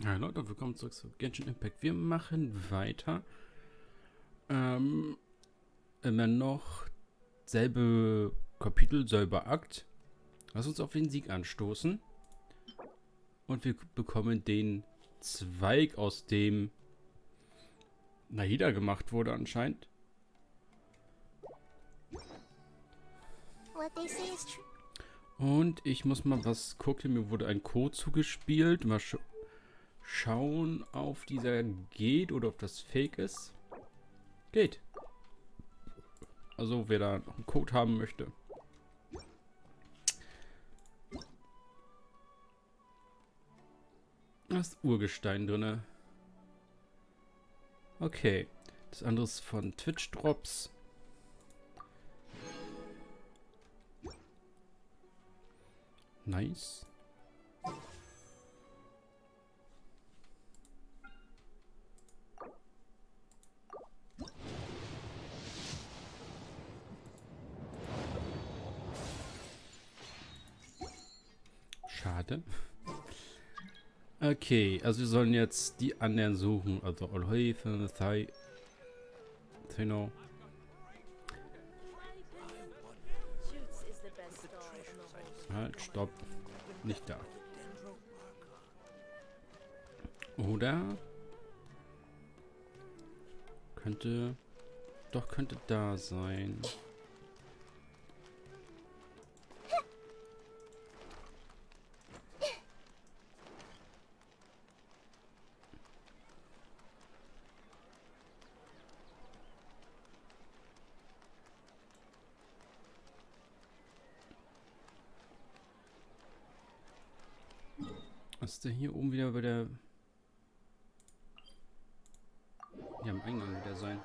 Ja, Leute, willkommen zurück zu Genshin Impact. Wir machen weiter. Immer noch selbe Kapitel, selber Akt. Lass uns auf den Sieg anstoßen. Und wir bekommen den Zweig, aus dem Nahida gemacht wurde anscheinend. Und ich muss mal was gucken. Mir wurde ein Code zugespielt. Mal schauen, ob dieser geht oder ob das fake ist. Geht. Also wer da noch einen Code haben möchte. Da ist Urgestein drin. Okay. Das andere ist von Twitch Drops. Nice. Schade. Okay, also wir sollen jetzt die anderen suchen. Also Olheife, Thino. Halt, stopp. Nicht da. Oder könnte da sein. Was ist denn hier oben wieder bei der... Hier am Eingang wieder sein.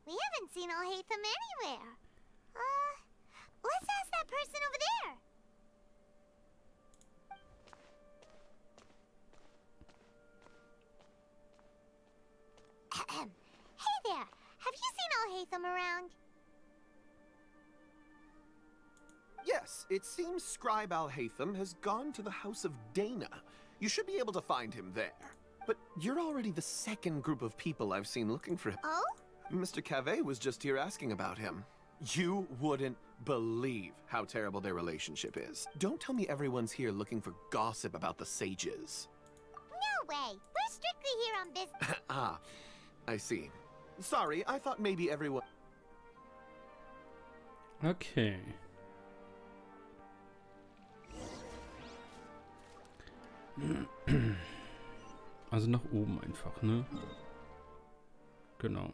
We haven't seen Alhaitham anywhere. Let's ask that person over there. Hey there, have you seen Alhaitham around? Yes, it seems Scribe Alhaitham has gone to the House of Dana. You should be able to find him there. But you're already the second group of people I've seen looking for him. Oh? Mr. Cave was just here asking about him. You wouldn't believe how terrible their relationship is. Don't tell me everyone's here looking for gossip about the sages. No way. We're strictly here on business. Ah, I see. Sorry, I thought maybe everyone... Okay. Also nach oben einfach, ne? Genau.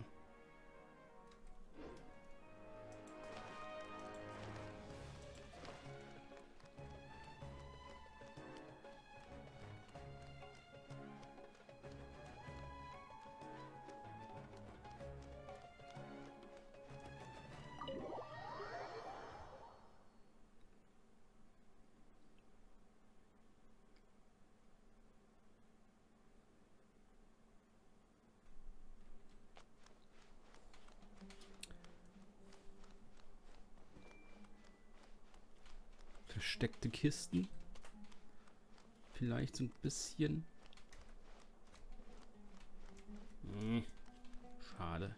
Versteckte Kisten. Vielleicht so ein bisschen. Schade.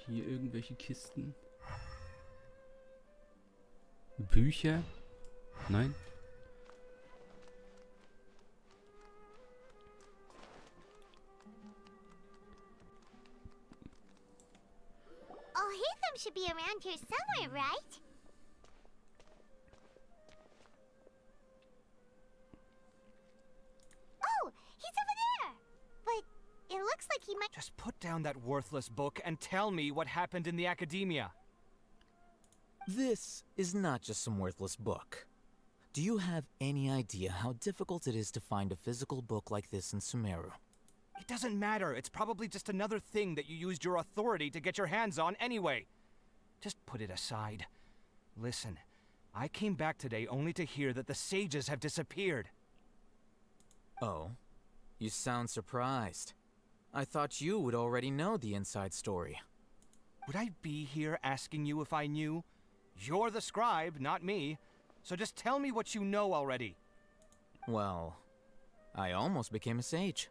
Hier irgendwelche Kisten. Bücher? Nein. Alhaitham should be around here somewhere, right? Oh, he's over there. But it looks like he might... Just put down that worthless book and tell me what happened in the academia. This is not just some worthless book. Do you have any idea how difficult it is to find a physical book like this in Sumeru? It doesn't matter. It's probably just another thing that you used your authority to get your hands on anyway. Just put it aside. Listen, I came back today only to hear that the sages have disappeared. Oh, you sound surprised. I thought you would already know the inside story. Would I be here asking you if I knew? You're the scribe, not me. So just tell me what you know already. Well, I almost became a sage.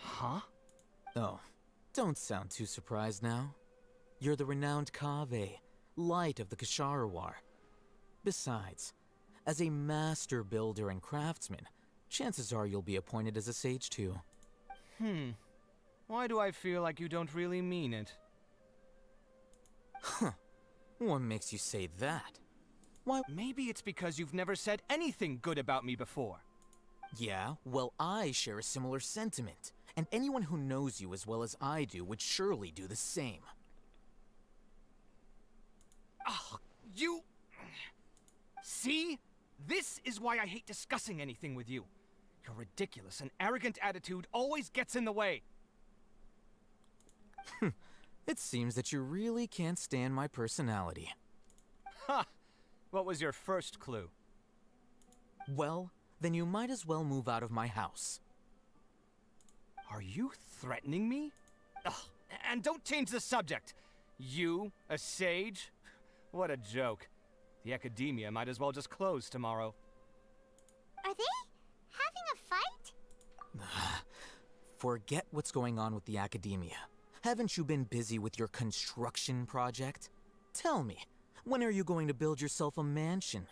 Huh? Oh, don't sound too surprised now. You're the renowned Kaveh, light of the Ksharawar. Besides, as a master builder and craftsman, chances are you'll be appointed as a sage too. Why do I feel like you don't really mean it? Huh. What makes you say that? Why? Maybe it's because you've never said anything good about me before. Yeah, well, I share a similar sentiment, and anyone who knows you as well as I do would surely do the same. Ugh, you... See? This is why I hate discussing anything with you. Your ridiculous and arrogant attitude always gets in the way. It seems that you really can't stand my personality. Ha! What was your first clue? Well, then you might as well move out of my house. Are you threatening me? Ugh, and don't change the subject. You, a sage? What a joke. The academia might as well just close tomorrow. Are they having a fight? Forget what's going on with the academia. Haven't you been busy with your construction project? Tell me, when are you going to build yourself a mansion?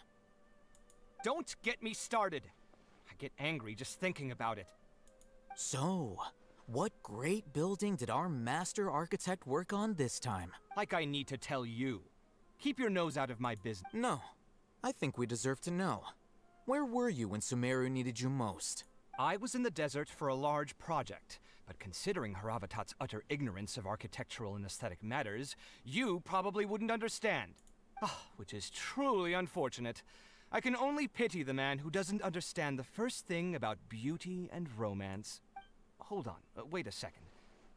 Don't get me started. I get angry just thinking about it. So, what great building did our master architect work on this time? Like I need to tell you. Keep your nose out of my business. No, I think we deserve to know. Where were you when Sumeru needed you most? I was in the desert for a large project, but considering Haravatat's utter ignorance of architectural and aesthetic matters, you probably wouldn't understand. Which is truly unfortunate. I can only pity the man who doesn't understand the first thing about beauty and romance. Hold on, wait a second.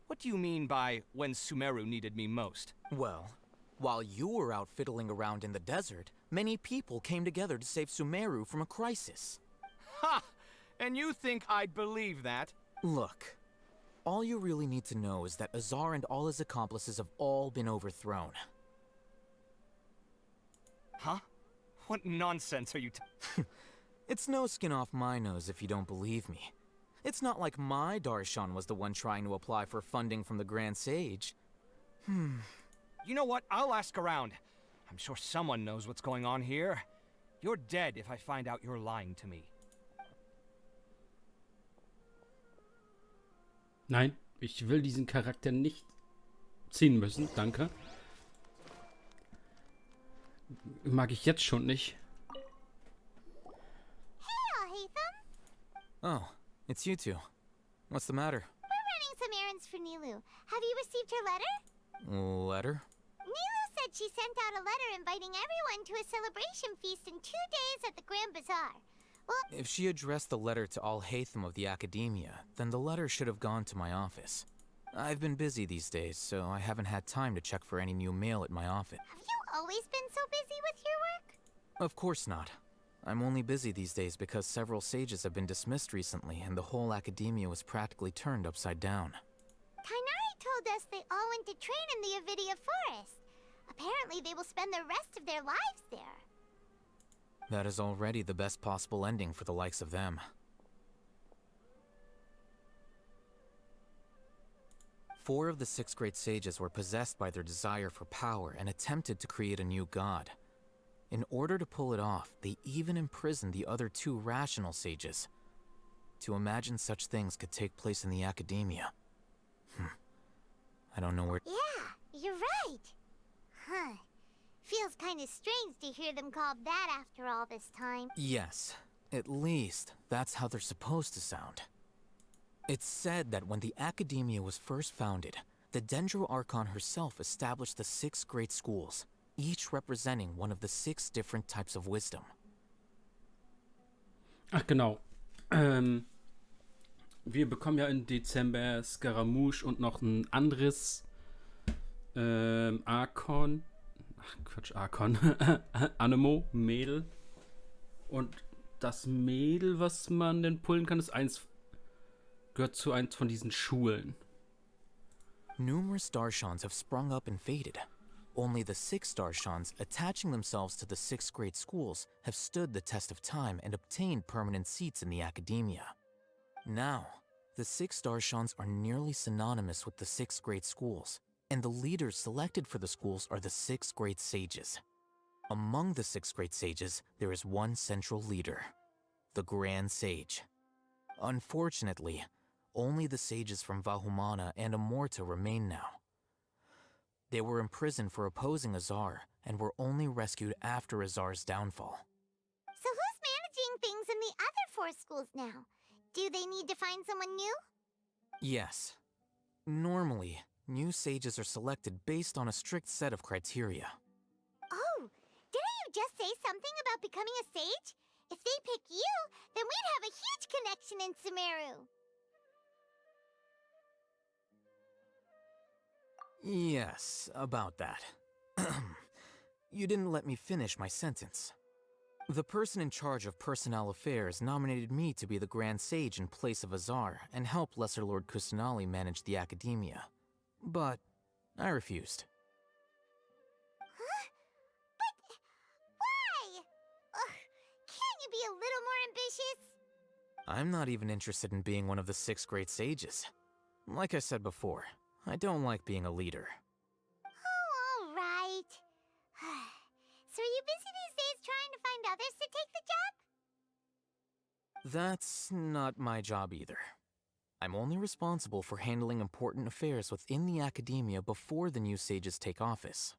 What do you mean by when Sumeru needed me most? Well, while you were out fiddling around in the desert, many people came together to save Sumeru from a crisis. Ha! And you think I'd believe that? Look, all you really need to know is that Azar and all his accomplices have all been overthrown. Huh? What nonsense are you It's no skin off my nose if you don't believe me. It's not like my Darshan was the one trying to apply for funding from the Grand Sage. You know what? I'll ask around. I'm sure someone knows what's going on here. You're dead if I find out you're lying to me. Nein, ich will diesen Charakter nicht ziehen müssen. Danke. Mag ich jetzt schon nicht. Hey, Alhaitham. Oh, it's you two. What's the matter? We're running some errands for Nilu. Have you received her letter? Letter? Nilu said she sent out a letter inviting everyone to a celebration feast in 2 days at the Grand Bazaar. Well, If she addressed the letter to Alhaitham of the Academia, then the letter should have gone to my office. I've been busy these days, so I haven't had time to check for any new mail at my office. have you always been so busy with your work? Of course not. I'm only busy these days because several sages have been dismissed recently and the whole Academia was practically turned upside down. Kainari told us they all went to train in the Avidia Forest. Apparently they will spend the rest of their lives there. That is already the best possible ending for the likes of them. 4 of the 6 great sages were possessed by their desire for power and attempted to create a new god. In order to pull it off, they even imprisoned the other 2 rational sages. To imagine such things could take place in the Academia. I don't know where... Yeah, you're right. Huh. Feels kind of strange to hear them called that after all this time. Yes, at least that's how they're supposed to sound. It's said that when the Academia was first founded, the Dendro Archon herself established the 6 great schools. each representing one of the 6 different types of wisdom. Ach genau. Wir bekommen ja im Dezember Scaramouche und noch ein anderes Archon. Ach Quatsch, Archon. Anemo, Mädel. Und das Mädel, was man denn pullen kann, gehört zu eins von diesen Schulen. Numerous Darshans have sprung up and faded. Only the 6 Darshans attaching themselves to the 6th grade schools have stood the test of time and obtained permanent seats in the academia. Now, the 6 Darshans are nearly synonymous with the 6th grade schools, and the leaders selected for the schools are the 6th grade sages. Among the 6th grade sages, there is one central leader, the Grand Sage. Unfortunately, only the sages from Vahumana and Amorta remain now. They were imprisoned for opposing Azar and were only rescued after Azar's downfall. So who's managing things in the other 4 schools now? Do they need to find someone new? Yes. Normally, new sages are selected based on a strict set of criteria. Oh, didn't you just say something about becoming a sage? If they pick you, then we'd have a huge connection in Sumeru. Yes, about that. You didn't let me finish my sentence. The person in charge of personnel affairs nominated me to be the Grand Sage in place of Azar and help Lesser Lord Kusanali manage the academia. But I refused. Huh? But why? Ugh, can't you be a little more ambitious? I'm not even interested in being one of the 6th grade sages. Like I said before, I don't like being a leader. Oh, all right. So are you busy these days trying to find others to take the job? That's not my job either. I'm only responsible for handling important affairs within the academia before the new sages take office.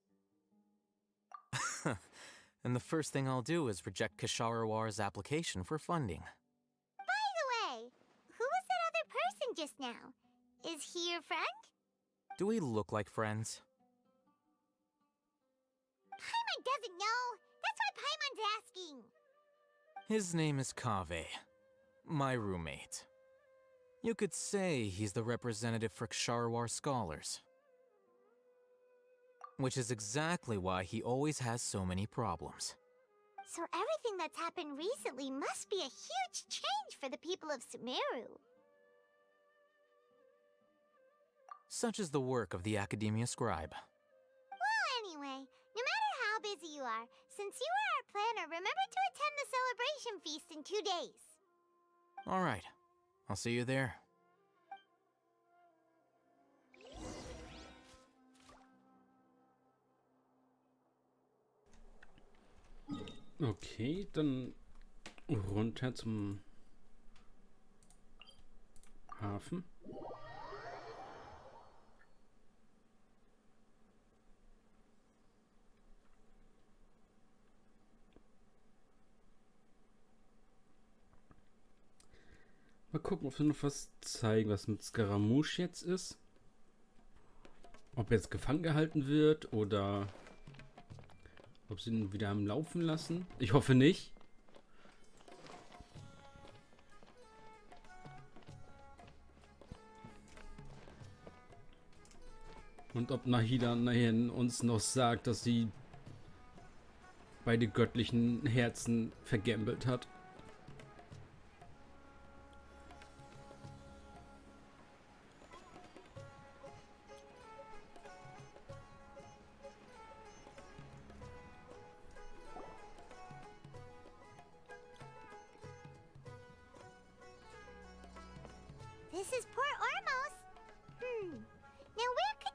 And the first thing I'll do is reject Kasharawar's application for funding. By the way, who was that other person just now? Is he your friend? Do we look like friends? Paimon doesn't know. That's why Paimon's asking. His name is Kaveh, my roommate. You could say he's the representative for Ksharawar scholars. Which is exactly why he always has so many problems. So everything that's happened recently must be a huge change for the people of Sumeru. Such is the work of the Academia Scribe. Well, anyway, no matter how busy you are, since you are our planner, remember to attend the celebration feast in 2 days. All right, I'll see you there. Okay, dann runter zum Hafen. Mal gucken, ob wir noch was zeigen, was mit Scaramouche jetzt ist. Ob er jetzt gefangen gehalten wird oder ob sie ihn wieder am Laufen lassen. Ich hoffe nicht. Und ob Nahida nachher uns noch sagt, dass sie beide göttlichen Herzen vergambelt hat. This is Port Ormos. Now where could...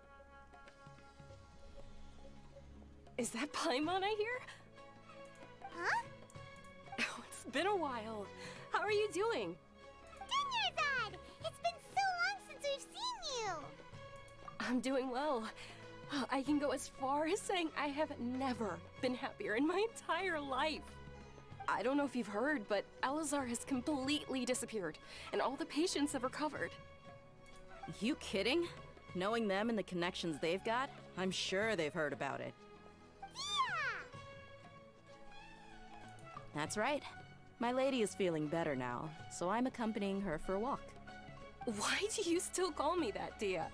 Is that Paimon I hear? Huh? Oh, it's been a while. How are you doing? Dinyarzad! It's been so long since we've seen you! I'm doing well. I can go as far as saying I have never been happier in my entire life. I don't know if you've heard, but Elazar has completely disappeared, and all the patients have recovered. You kidding? Knowing them and the connections they've got, I'm sure they've heard about it. That's right. My lady is feeling better now, so I'm accompanying her for a walk. Why do you still call me that, Dia?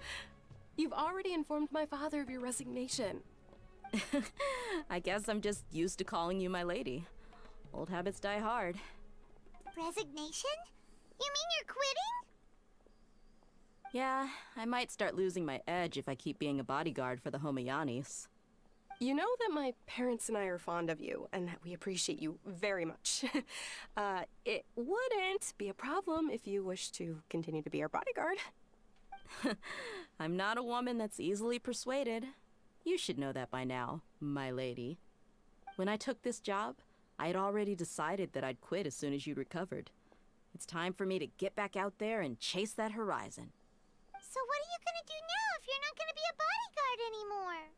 You've already informed my father of your resignation. I guess I'm just used to calling you my lady. Old habits die hard. Resignation? You mean you're quitting? Yeah, I might start losing my edge if I keep being a bodyguard for the Homayanis. You know that my parents and I are fond of you, and that we appreciate you very much. It wouldn't be a problem if you wish to continue to be our bodyguard. I'm not a woman that's easily persuaded. You should know that by now, my lady. When I took this job, I had already decided that I'd quit as soon as you recovered. It's time for me to get back out there and chase that horizon. So what are you gonna do now if you're not gonna be a bodyguard anymore?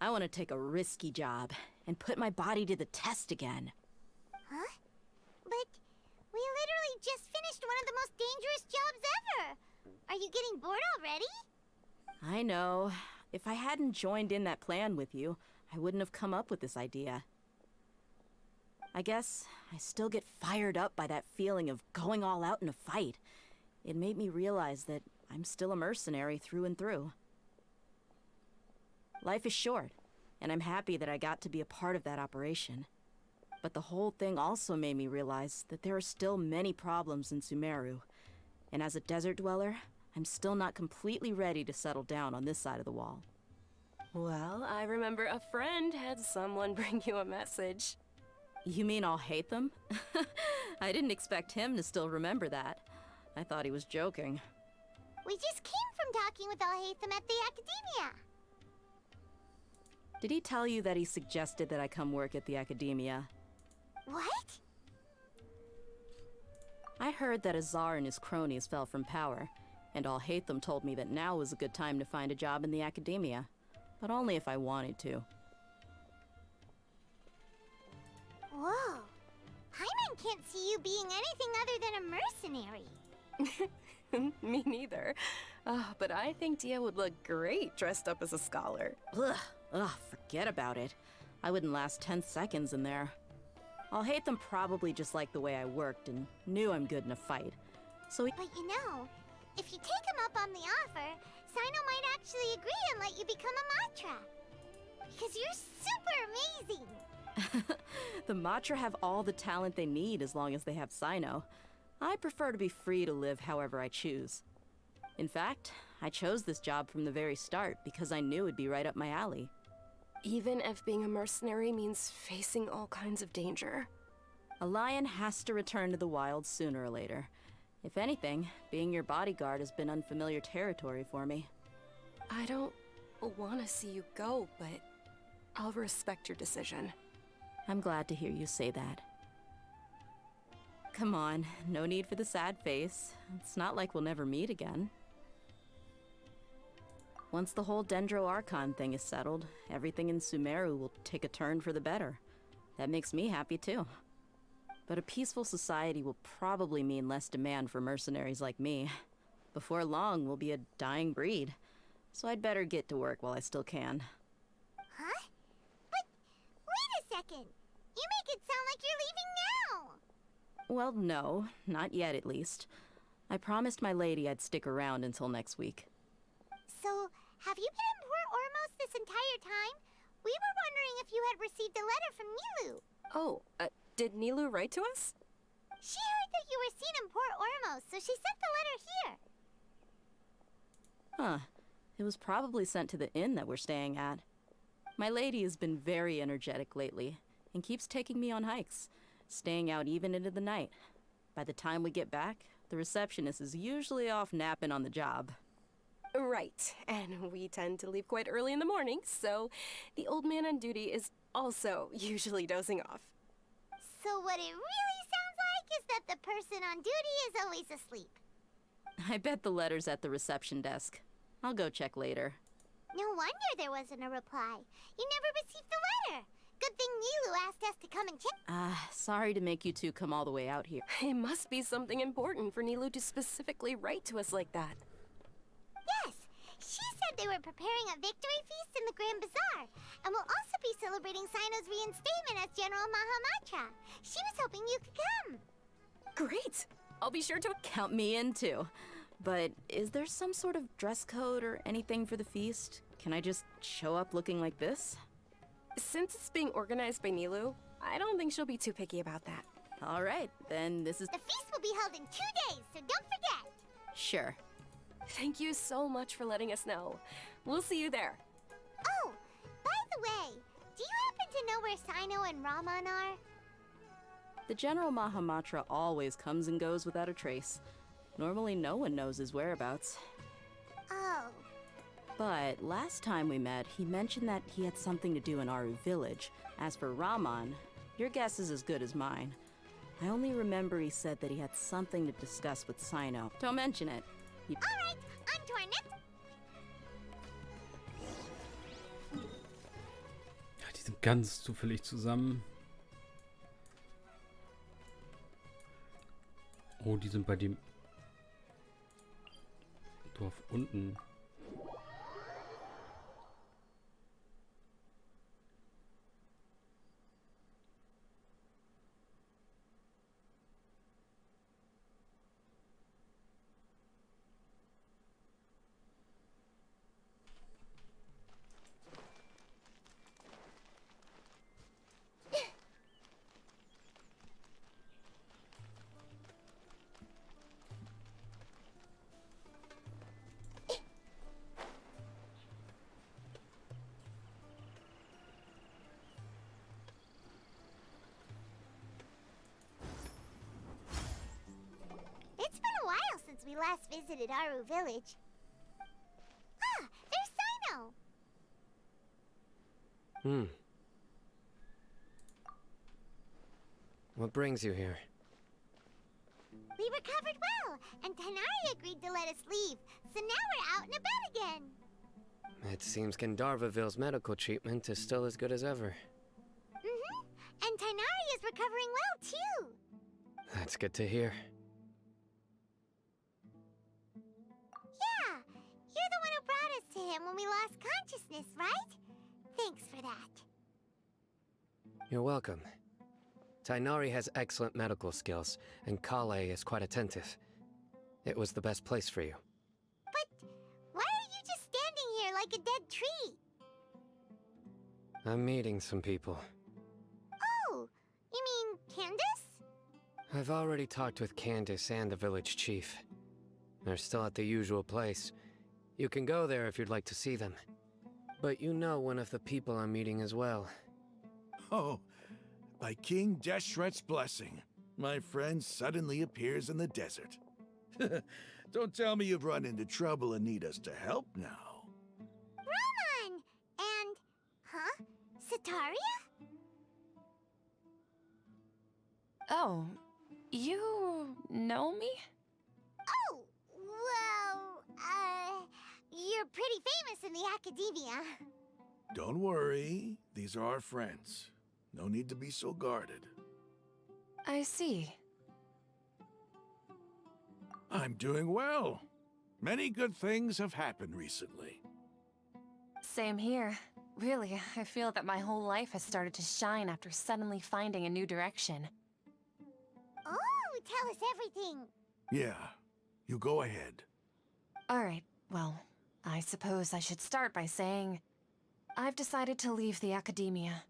I want to take a risky job and put my body to the test again. Huh? But we literally just finished one of the most dangerous jobs ever. Are you getting bored already? I know. If I hadn't joined in that plan with you, I wouldn't have come up with this idea. I guess I still get fired up by that feeling of going all out in a fight. It made me realize that I'm still a mercenary through and through. Life is short, and I'm happy that I got to be a part of that operation. But the whole thing also made me realize that there are still many problems in Sumeru. And as a desert dweller, I'm still not completely ready to settle down on this side of the wall. Well, I remember a friend had someone bring you a message. You mean I'll hate them? I didn't expect him to still remember that. I thought he was joking. We just came from talking with Alhaitham at the Academia. Did he tell you that he suggested that I come work at the Academia? What? I heard that Azar and his cronies fell from power, and Alhaitham told me that now was a good time to find a job in the Academia, but only if I wanted to. Whoa. Paimon can't see you being anything other than a mercenary. Me neither. But I think Dia would look great dressed up as a scholar. Ugh, forget about it. I wouldn't last 10 seconds in there. Alhaitham probably just liked the way I worked and knew I'm good in a fight. So he— But you know, if you take him up on the offer, Sino might actually agree and let you become a Matra. Because you're super amazing. The Matra have all the talent they need as long as they have Sino. I prefer to be free to live however I choose. In fact, I chose this job from the very start because I knew it'd be right up my alley. Even if being a mercenary means facing all kinds of danger. A lion has to return to the wild sooner or later. If anything, being your bodyguard has been unfamiliar territory for me. I don't want to see you go, but I'll respect your decision. I'm glad to hear you say that. Come on, no need for the sad face. It's not like we'll never meet again. Once the whole Dendro Archon thing is settled, everything in Sumeru will take a turn for the better. That makes me happy too. But a peaceful society will probably mean less demand for mercenaries like me. Before long, we'll be a dying breed. So I'd better get to work while I still can. Huh? But wait a second. You make it sound like you're leaving now. Well, no, not yet at least. I promised my lady I'd stick around until next week. So, have you been in Port Ormos this entire time? We were wondering if you had received a letter from Nilu. Oh, did Nilu write to us? She heard that you were seen in Port Ormos, so she sent the letter here. Huh. It was probably sent to the inn that we're staying at. My lady has been very energetic lately, and keeps taking me on hikes, staying out even into the night. By the time we get back, the receptionist is usually off napping on the job. Right, and we tend to leave quite early in the morning, so the old man on duty is also usually dozing off. So what it really sounds like is that the person on duty is always asleep. I bet the letter's at the reception desk. I'll go check later. No wonder there wasn't a reply. You never received the letter. Good thing Nilu asked us to come and check. Sorry to make you two come all the way out here. It must be something important for Nilu to specifically write to us like that. Yes, she said said they were preparing a victory feast in the Grand Bazaar, and will also be celebrating Sino's reinstatement as General Mahamatra. She was hoping you could come. Great! I'll be sure to. Count me in too. But is there some sort of dress code or anything for the feast? Can I just show up looking like this? Since it's being organized by Nilu, I don't think she'll be too picky about that. All right, then this is... The feast will be held in 2 days, so don't forget. Sure. Thank you so much for letting us know. We'll see you there. Oh, by the way, do you happen to know where Sino and Raman are? The General Mahamatra always comes and goes without a trace. Normally no one knows his whereabouts. Oh. But last time we met, he mentioned that he had something to do in Aru village. As for Raman, your guess is as good as mine. I only remember he said that he had something to discuss with Sino. Don't mention it. Alright, on to our next... Ja, die sind ganz zufällig zusammen. Oh, die sind bei dem Dorf unten. It's been a while since we last visited Aru village. Ah, there's Sino! What brings you here? We recovered well, and Tanari agreed to let us leave, so now we're out and about again. It seems Gandharvaville's medical treatment is still as good as ever. And Tanari is recovering well, too. That's good to hear. Yeah, you're the one who brought us to him when we lost consciousness, right? Thanks for that. You're welcome. Tainari has excellent medical skills, and Kale is quite attentive. It was the best place for you. But why are you just standing here like a dead tree? I'm meeting some people. Oh, you mean Candace? I've already talked with Candace and the village chief. They're still at the usual place. You can go there if you'd like to see them. But you know one of the people I'm meeting as well. Oh, by King Deshret's blessing, my friend suddenly appears in the desert. Don't tell me you've run into trouble and need us to help now. Raman! And... huh? Sataria? Oh, you know me? Oh, well, you're pretty famous in the academia. Don't worry, these are our friends. No need to be so guarded. I see. I'm doing well. Many good things have happened recently. Same here. Really, I feel that my whole life has started to shine after suddenly finding a new direction. Oh, tell us everything. Yeah, you go ahead. Alright, well, I suppose I should start by saying I've decided to leave the academia.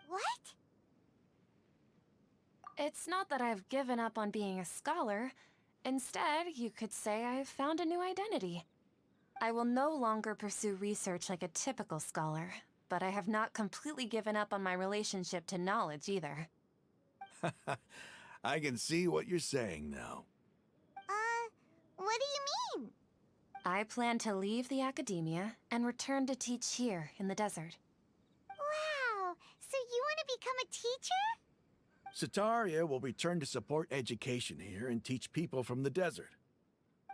What? It's not that I've given up on being a scholar. Instead, you could say I've found a new identity. I will no longer pursue research like a typical scholar, but I have not completely given up on my relationship to knowledge either. I can see what you're saying now. What do you mean? I plan to leave the academia and return to teach here in the desert. Wow, so you want to become a teacher? Sataria will return to support education here and teach people from the desert.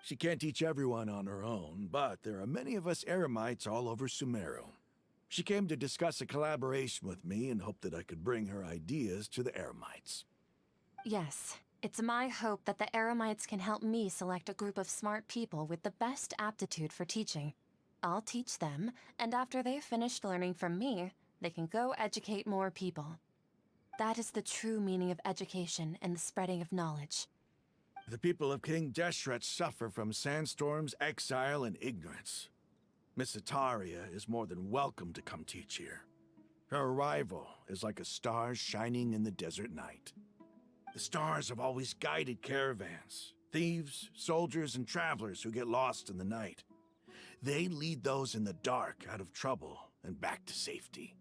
She can't teach everyone on her own, but there are many of us Eremites all over Sumeru. She came to discuss a collaboration with me and hoped that I could bring her ideas to the Eremites. Yes, it's my hope that the Eremites can help me select a group of smart people with the best aptitude for teaching. I'll teach them, and after they've finished learning from me, they can go educate more people. That is the true meaning of education and the spreading of knowledge. The people of King Deshret suffer from sandstorms, exile, and ignorance. Miss Itaria is more than welcome to come teach here. Her arrival is like a star shining in the desert night. The stars have always guided caravans, thieves, soldiers, and travelers who get lost in the night. They lead those in the dark out of trouble and back to safety.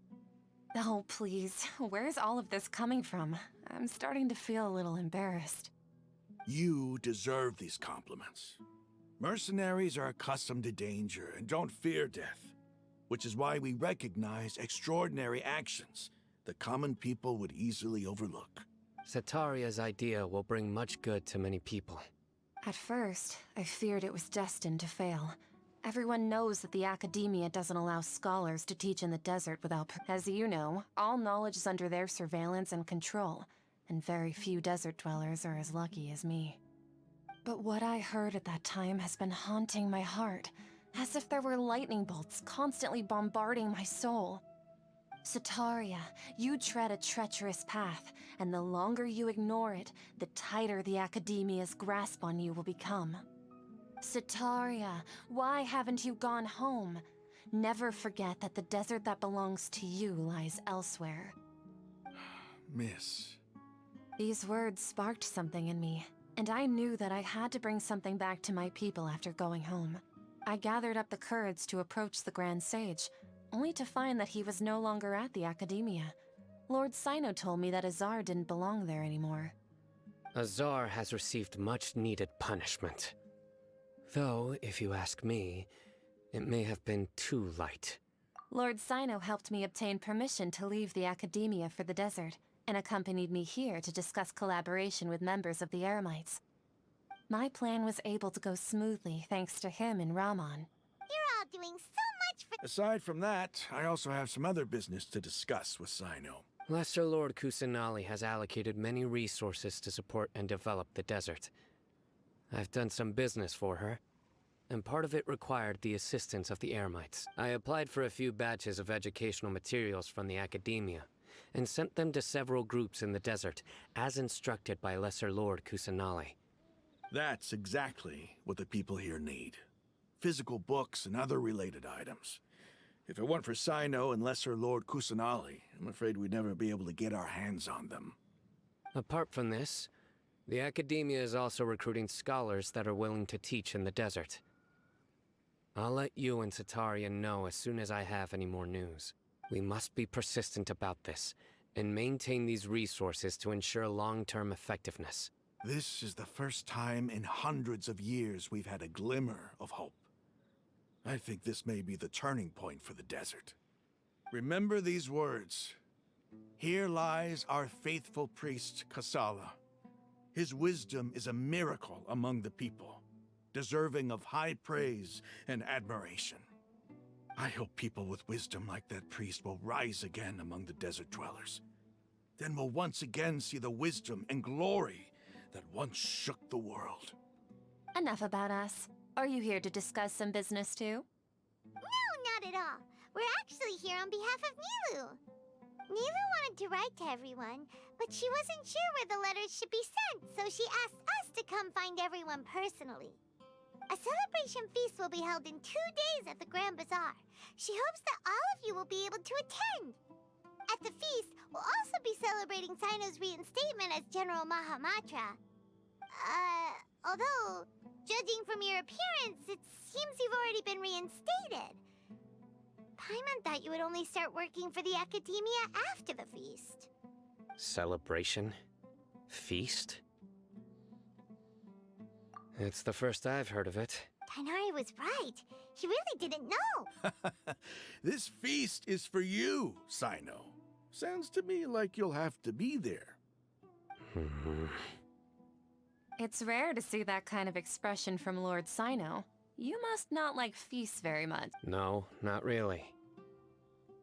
Oh, please. Where's all of this coming from? I'm starting to feel a little embarrassed. You deserve these compliments. Mercenaries are accustomed to danger and don't fear death, which is why we recognize extraordinary actions that common people would easily overlook. Setaria's idea will bring much good to many people. At first, I feared it was destined to fail. Everyone knows that the academia doesn't allow scholars to teach in the desert without As you know, all knowledge is under their surveillance and control, and very few desert dwellers are as lucky as me. But what I heard at that time has been haunting my heart, as if there were lightning bolts constantly bombarding my soul. Setaria, you tread a treacherous path, and the longer you ignore it, the tighter the academia's grasp on you will become. Setaria, why haven't you gone home? Never forget that the desert that belongs to you lies elsewhere. Miss. These words sparked something in me, and I knew that I had to bring something back to my people after going home. I gathered up the courage to approach the Grand Sage, only to find that he was no longer at the Academia. Lord Sino told me that Azar didn't belong there anymore. Azar has received much-needed punishment. Though, if you ask me, it may have been too light. Lord Sino helped me obtain permission to leave the Academia for the desert, and accompanied me here to discuss collaboration with members of the Eremites. My plan was able to go smoothly thanks to him and Rahman. You're all doing so much for— Aside from that, I also have some other business to discuss with Sino. Lesser Lord Kusanali has allocated many resources to support and develop the desert. I've done some business for her, and part of it required the assistance of the Eremites. I applied for a few batches of educational materials from the Academia, and sent them to several groups in the desert, as instructed by Lesser Lord Kusanali. That's exactly what the people here need. Physical books and other related items. If it weren't for Sino and Lesser Lord Kusanali, I'm afraid we'd never be able to get our hands on them. Apart from this, the Academia is also recruiting scholars that are willing to teach in the desert. I'll let you and Setaria know as soon as I have any more news. We must be persistent about this, and maintain these resources to ensure long-term effectiveness. This is the first time in hundreds of years we've had a glimmer of hope. I think this may be the turning point for the desert. Remember these words. Here lies our faithful priest, Kasala. His wisdom is a miracle among the people, deserving of high praise and admiration. I hope people with wisdom like that priest will rise again among the desert dwellers. Then we'll once again see the wisdom and glory that once shook the world. Enough about us. Are you here to discuss some business too? No, not at all. We're actually here on behalf of Milu. Milu wanted to write to everyone, but she wasn't sure where the letters should be sent, so she asked us to come find everyone personally. A celebration feast will be held in 2 days at the Grand Bazaar. She hopes that all of you will be able to attend. At the feast, we'll also be celebrating Sino's reinstatement as General Mahamatra. Although, judging from your appearance, it seems you've already been reinstated. Paimon thought you would only start working for the Academia after the feast. Celebration? Feast? It's the first I've heard of it. Tighnari was right. He really didn't know. This feast is for you, Sino. Sounds to me like you'll have to be there. It's rare to see that kind of expression from Lord Sino. You must not like feasts very much. No, not really.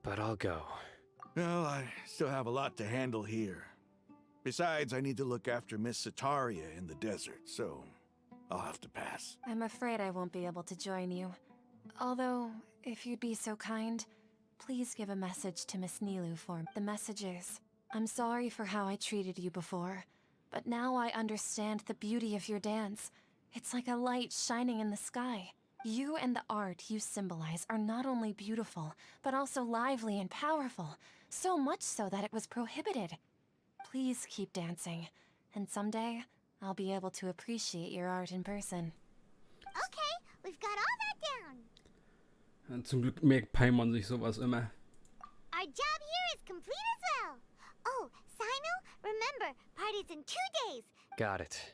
But I'll go. Well, I still have a lot to handle here. Besides, I need to look after Miss Setaria in the desert, so I'll have to pass. I'm afraid I won't be able to join you. Although, if you'd be so kind, please give a message to Miss Nilu for me. The message is, I'm sorry for how I treated you before, but now I understand the beauty of your dance. It's like a light shining in the sky. You and the art you symbolize are not only beautiful, but also lively and powerful, so much so that it was prohibited. Please keep dancing, and someday I'll be able to appreciate your art in person. Okay, we've got all that down. Ja, zum Glück merkt Paimon sich sowas immer. Our job here is complete as well. Oh, Sino, remember, party's in 2 days. Got it.